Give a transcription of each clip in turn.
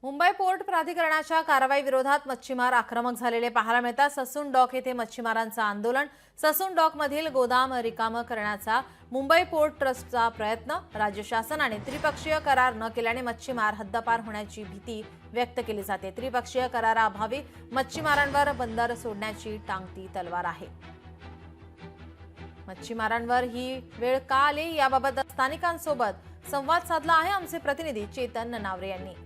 Mumbai port प्राधिकरणाच्या कारवाई विरोधात मच्छीमार आक्रमक झालेले पाहायला मिळतात। ससून डॉक येथे मच्छीमारांचं आंदोलन। ससून डॉक मधील गोदाम रिकाम करण्याचा मुंबई पोर्ट ट्रस्टचा प्रयत्न। राज्य शासनाने त्रिपक्षीय करार न केल्याने मच्छीमार हद्दपार होण्याची भीती व्यक्त केली जाते। त्रिपक्षीय कराराअभावी मच्छीमारांवर बंदर सोडण्याची टांगती तलवार आहे। मच्छीमारांवर ही वेळ का आली याबाबत स्थानिकांसोबत संवाद साधला आहे आमचे प्रतिनिधी चेतन नावरे यांनी।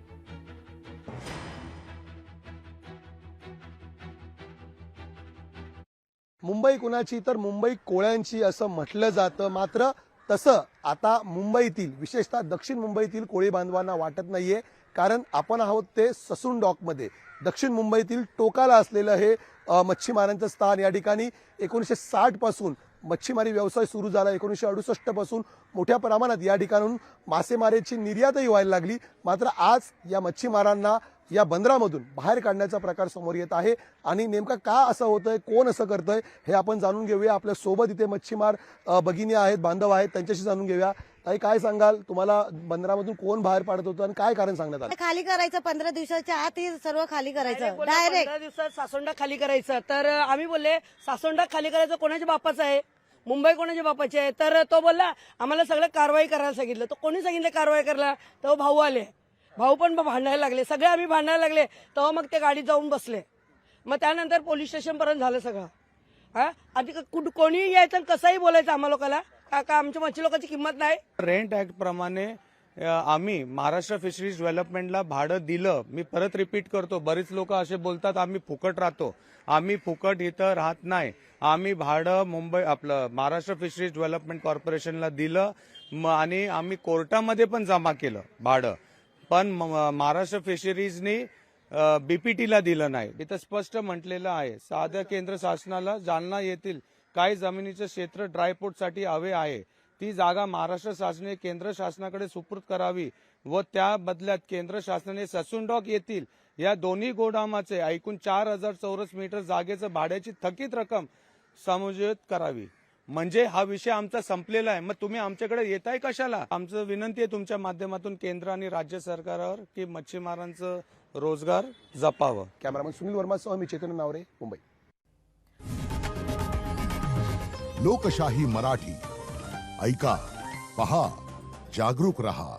मुंबई कुणाची तर मुंबई कोळ्यांची असं म्हटलं जातं। मात्र तसं आता मुंबईतील विशेषतः दक्षिण मुंबईतील कोळी बांधवांना वाटत नाहीये, कारण आपण आहोत ते ससून डॉकमध्ये। दक्षिण मुंबईतील टोकाला असलेलं हे मच्छीमारांचं स्थान। या ठिकाणी 1960 पासून मच्छीमारी व्यवसाय सुरू झाला। 1968 पासून मोठ्या प्रमाणात या ठिकाणून मासेमारीची निर्यातही व्हायला लागली। मात्र आज या मच्छीमारांना या बंदरामधून बाहेर काढण्याचा प्रकार समोर येत आहे आणि नेमका का असं होतंय, कोण असं करतंय हे आपण जाणून घेऊया। आपल्या सोबत इथे मच्छीमार भगिनी आहेत, बांधव आहेत, त्यांच्याशी जाणून घेऊया। ताई, काय सांगाल, तुम्हाला बंदरामधून कोण बाहेर पाडत होतं आणि काय कारण सांगण्यात आलं? खाली करायचं 15 दिवसाच्या आत हे सर्व खाली करायचं डायरेक्ट 15 दिवसात सासोंडा खाली करायचं। तर आम्ही बोलले सासोंडा खाली करायचं कोणाच्या बापाचं आहे, मुंबई कोणाच्या बापाची आहे। तर तो बोलला आम्हाला सगळं कारवाई करायला सांगितलं। तो कोणी सांगितलं कारवाई करायला? तो भाऊ आले, भाऊ पण भांडायला लागले, सगळे आम्ही भांडायला लागले। तेव्हा मग ते गाडीत जाऊन बसले। मग त्यानंतर पोलीस स्टेशन पर्यंत झालं सगळं। हा, आधी कोणी यायचं कसंही बोलायचं आम्हा लोकांना, का आमच्या मच्छी लोकांची किंमत नाही। रेंट ऍक्ट प्रमाणे आम्ही महाराष्ट्र फिशरीज डेव्हलपमेंटला भाडं दिलं। मी परत रिपीट करतो, बरीच लोक असे बोलतात आम्ही फुकट राहतो। आम्ही फुकट इथं राहत नाही। आम्ही भाडं आपलं महाराष्ट्र फिशरीज डेव्हलपमेंट कॉर्पोरेशनला दिलं आणि आम्ही कोर्टामध्ये पण जमा केलं भाडं, पण महाराष्ट्र फिशरीजनी बीपीटीला दिलं नाही। इथं स्पष्ट म्हटलेलं आहे, साध्या केंद्र शासनाला जालना येथील काही जमिनीचे क्षेत्र ड्रायपोर्टसाठी हवे आहे। ती जागा महाराष्ट्र शासनाने केंद्र शासनाकडे सुपूर्द करावी व त्या बदल्यात केंद्र शासनाने ससून डॉक येथील या दोन्ही गोदामाचे एकूण 4000 चौरस मीटर जागेचं भाड्याची थकीत रक्कम समजूत करावी। म्हणजे हा विषय आमचा संपलेला आहे। मग तुम्ही आमच्याकडे येताय कशाला? आमचं विनंती आहे तुमच्या माध्यमातून केंद्र आणि राज्य सरकारवर की मच्छीमारांचं रोजगार जपावं। कॅमेरामन सुनील वर्मासह मी चेतन नावरे, मुंबई। लोकशाही मराठी ऐका, पहा, जागरूक रहा।